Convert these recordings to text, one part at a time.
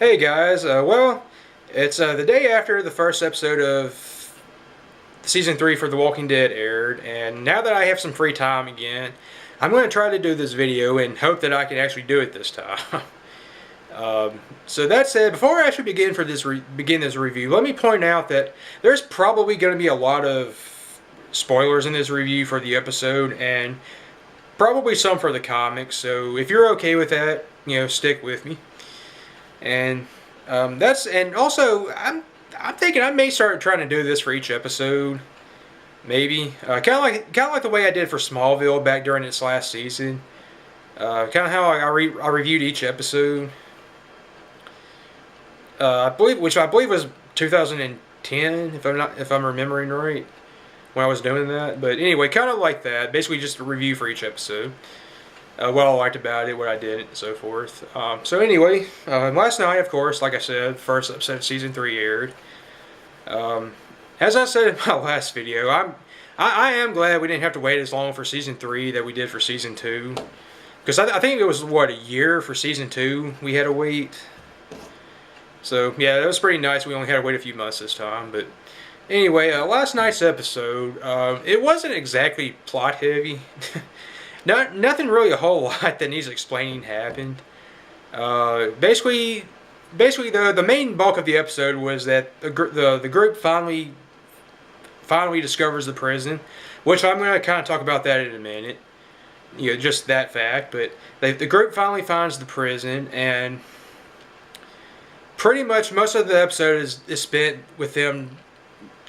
Hey guys, well, it's the day after the first episode of season 3 for The Walking Dead aired, and now that I have some free time again, I'm going to try to do this video and hope that I can actually do it this time. So that said, before I actually begin this review, let me point out that there's probably going to be a lot of spoilers in this review for the episode, and probably some for the comics. So if you're okay with that, stick with me. And and also I'm thinking I may start trying to do this for each episode, maybe kind of like the way I did for Smallville back during its last season. Kind of how I reviewed each episode. Which I believe was 2010, if I'm remembering right, when I was doing that. But anyway, kind of like that. Basically, just a review for each episode. What I liked about it, what I didn't, and so forth. So anyway, last night, of course, like I said, first episode of season 3 aired. As I said in my last video, I am glad we didn't have to wait as long for season 3 that we did for season 2. Because I think it was, a year for season 2 we had to wait. So yeah, that was pretty nice. We only had to wait a few months this time. But anyway, last night's episode, it wasn't exactly plot heavy. Nothing really a whole lot that needs explaining happened. Basically, the main bulk of the episode was that the group finally discovers the prison, which I'm going to kind of talk about that in a minute. Just that fact. But the group finally finds the prison, and pretty much most of the episode is spent with them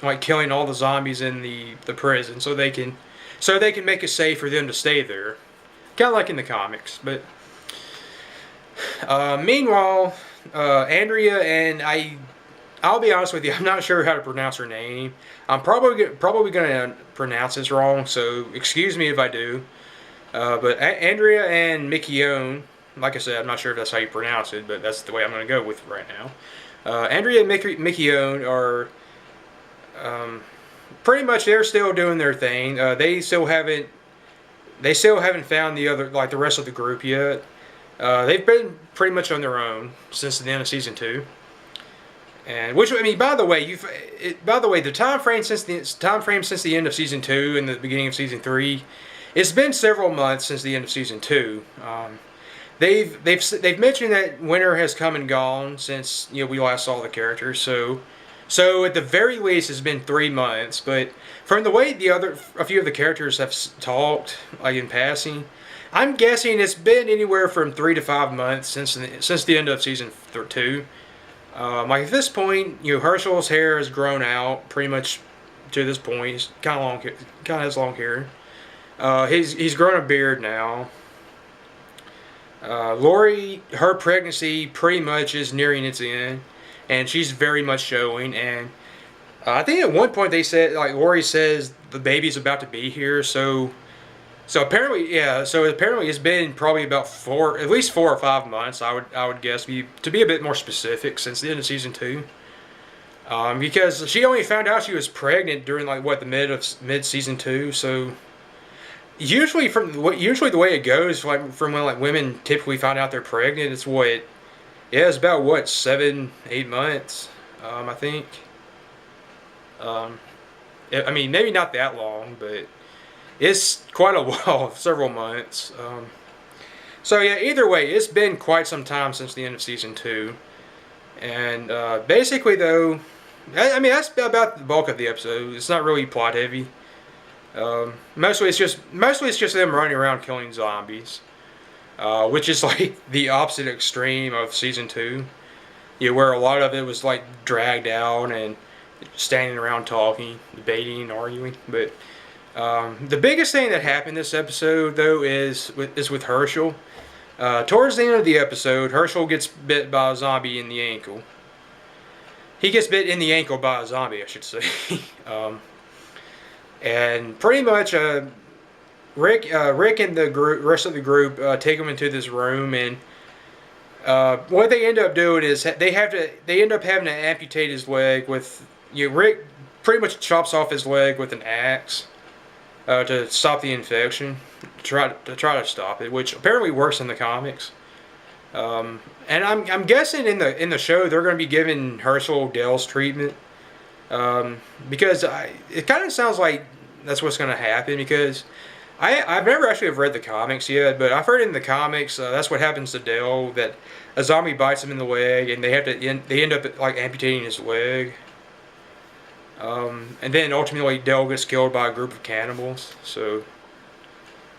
like killing all the zombies in the prison, so they can make it safe for them to stay there. Kind of like in the comics. But meanwhile, Andrea and I'll be honest with you, I'm not sure how to pronounce her name. I'm probably going to pronounce this wrong, so excuse me if I do. But Andrea and Michonne, like I said, I'm not sure if that's how you pronounce it, but that's the way I'm going to go with it right now. Andrea and Michonne are pretty much, they're still doing their thing. They still haven't found the rest of the group yet. They've been pretty much on their own since the end of season 2. And which, I mean, by the way, the time frame since the end of season 2 and the beginning of season 3, it's been several months since the end of season 2. They've mentioned that winter has come and gone since we last saw the characters. So at the very least, it's been 3 months. But from the way a few of the characters have talked, like in passing, I'm guessing it's been anywhere from 3 to 5 months since the end of season 2. Like at this point, Herschel's hair has grown out pretty much to this point. He's kind of has long hair. He's grown a beard now. Lori, her pregnancy pretty much is nearing its end, and she's very much showing. And I think at one point they said, like, Lori says the baby's about to be here. So apparently, yeah. So apparently it's been probably about at least 4 or 5 months. I would guess, to be a bit more specific, since the end of season 2. Because she only found out she was pregnant during the mid season 2. So usually the way it goes, from when women typically find out they're pregnant, it's it's about 7-8 months, I think. I mean, maybe not that long, but it's quite a while, several months. So yeah, either way, it's been quite some time since the end of season 2, and basically though, I mean that's about the bulk of the episode. It's not really plot heavy. Mostly it's just them running around killing zombies, which is like the opposite extreme of season 2. Where a lot of it was like dragged out and standing around talking, debating, arguing. But the biggest thing that happened this episode though is with Herschel. Towards the end of the episode, Herschel gets bit by a zombie in the ankle. He gets bit in the ankle by a zombie, I should say. And pretty much, Rick and the rest of the group take him into this room, and what they end up doing is they end up having to amputate his leg with. Rick pretty much chops off his leg with an axe to stop the infection, to try to stop it, which apparently works in the comics. And I'm guessing in the show they're going to be giving Herschel Dell's treatment, because it kind of sounds like that's what's going to happen. Because I've never actually have read the comics yet, but I've heard in the comics that's what happens to Dell, that a zombie bites him in the leg and they end up like amputating his leg. And then ultimately Dell gets killed by a group of cannibals. So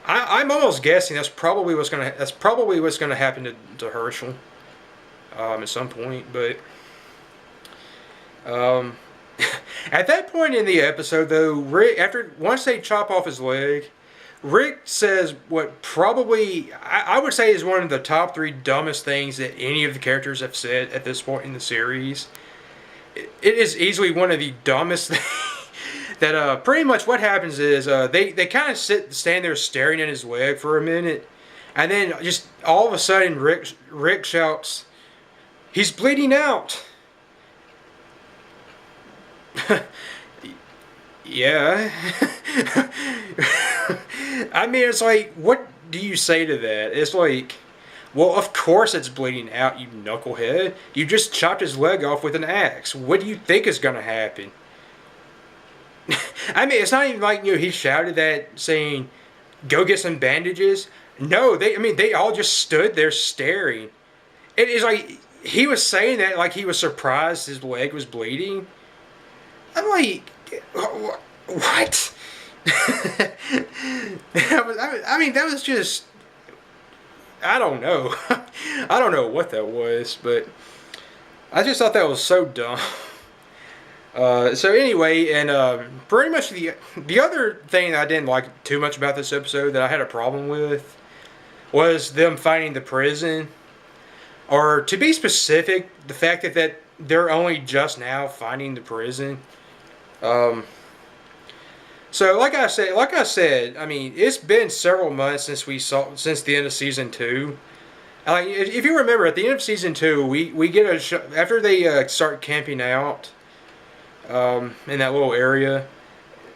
I'm almost guessing that's probably what's gonna happen to Herschel at some point. But um, at that point in the episode, though, once they chop off his leg, Rick says what probably I would say is one of the top three dumbest things that any of the characters have said at this point in the series. It is easily one of the dumbest things. That pretty much what happens is they kind of stand there staring at his leg for a minute, and then just all of a sudden Rick shouts, "He's bleeding out!" Yeah. I mean, it's like, what do you say to that? It's like, well, of course it's bleeding out, you knucklehead. You just chopped his leg off with an axe. What do you think is gonna happen? I mean, it's not even like, he shouted that saying, "Go get some bandages." No, they all just stood there staring. It is like he was saying that like he was surprised his leg was bleeding. I'm like, what? That was just, I don't know. I don't know what that was, but I just thought that was so dumb. So anyway, and pretty much the other thing that I didn't like too much about this episode that I had a problem with was them finding the prison, or to be specific, the fact that they're only just now finding the prison. So like I said, I mean, it's been several months since the end of season 2. Like, if you remember, at the end of season 2, we get after they start camping out in that little area.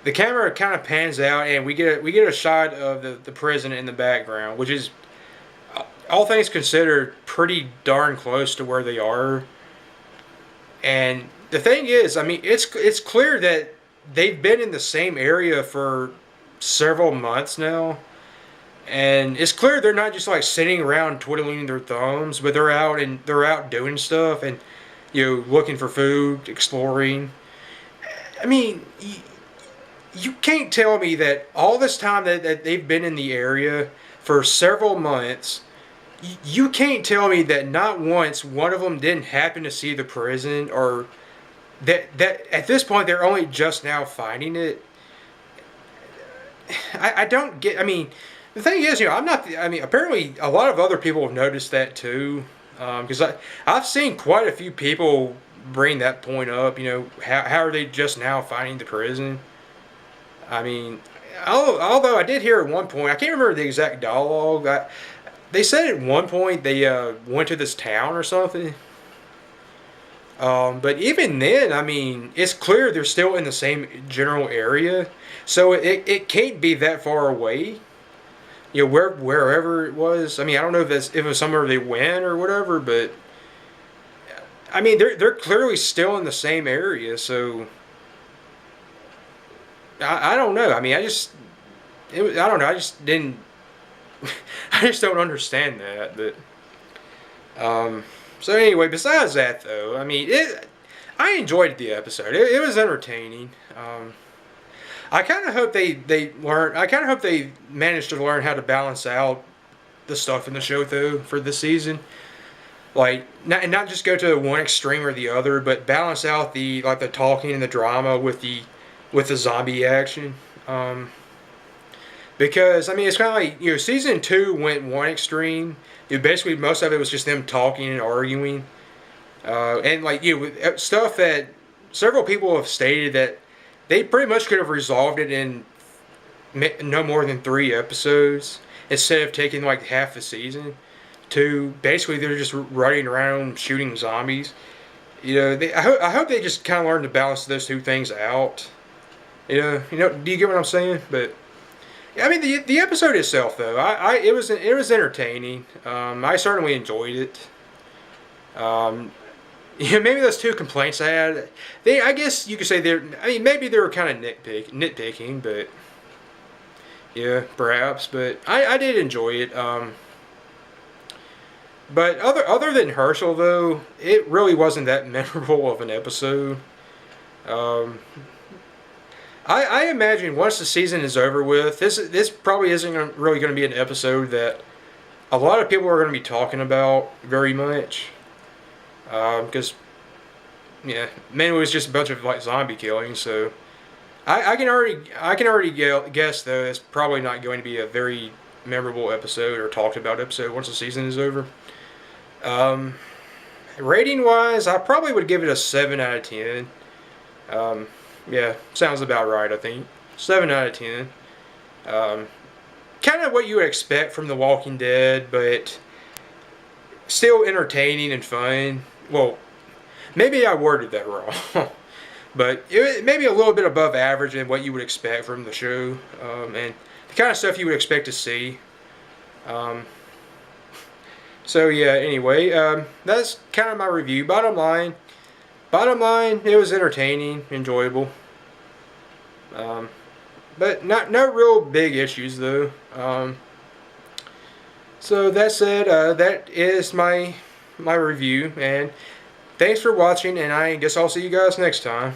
The camera kind of pans out, and we get a shot of the prison in the background, which is, all things considered, pretty darn close to where they are. And the thing is, I mean, it's clear that they've been in the same area for several months now, and it's clear they're not just like sitting around twiddling their thumbs, but they're out doing stuff and looking for food, exploring. I mean, you can't tell me that all this time that they've been in the area for several months, you can't tell me that not once one of them didn't happen to see the prison, or that at this point they're only just now finding it. I don't get. I mean, the thing is, I'm not. I mean, apparently a lot of other people have noticed that too, because I've seen quite a few people bring that point up. How are they just now finding the prison? I mean, although I did hear at one point, I can't remember the exact dialogue. They said at one point they went to this town or something. But even then, I mean, it's clear they're still in the same general area, so it can't be that far away. Wherever it was. I mean, I don't know if it was somewhere they went or whatever, but I mean, they're clearly still in the same area. So I don't know. I mean, I don't know. I just didn't. I just don't understand that. But so anyway, besides that, though, I mean, I enjoyed the episode. It was entertaining. I kind of hope they learn. I kind of hope they managed to learn how to balance out the stuff in the show, though, for this season. Like, not just go to one extreme or the other, but balance out the talking and the drama with the zombie action. Because I mean, it's kind of like season 2 went one extreme. Basically, most of it was just them talking and arguing, and stuff that several people have stated that they pretty much could have resolved it in no more than 3 episodes instead of taking like half the season. To basically, they're just running around shooting zombies. I hope they just kind of learn to balance those two things out. Do you get what I'm saying? But I mean, the episode itself, though, it was entertaining. I certainly enjoyed it. Um, yeah, maybe those two complaints I had. I guess you could say they're. I mean, maybe they were kind of nitpicking, but yeah, perhaps. But I did enjoy it. But other than Herschel, though, it really wasn't that memorable of an episode. Um, I imagine once the season is over with, this probably isn't really going to be an episode that a lot of people are going to be talking about very much. Because yeah, mainly it was just a bunch of like zombie killing. So I can already guess though it's probably not going to be a very memorable episode or talked about episode once the season is over. Um, Rating wise, I probably would give it a 7 out of 10. Um, yeah, sounds about right. I think 7 out of 10. Um, Kind of what you would expect from The Walking Dead, but still entertaining and fun. Well, maybe I worded that wrong, but it maybe a little bit above average in what you would expect from the show, and the kind of stuff you would expect to see. Um, so yeah. Anyway, that's kind of my review. Bottom line, it was entertaining, enjoyable. Um, but not no real big issues though. So that said, that is my review, and thanks for watching, and I guess I'll see you guys next time.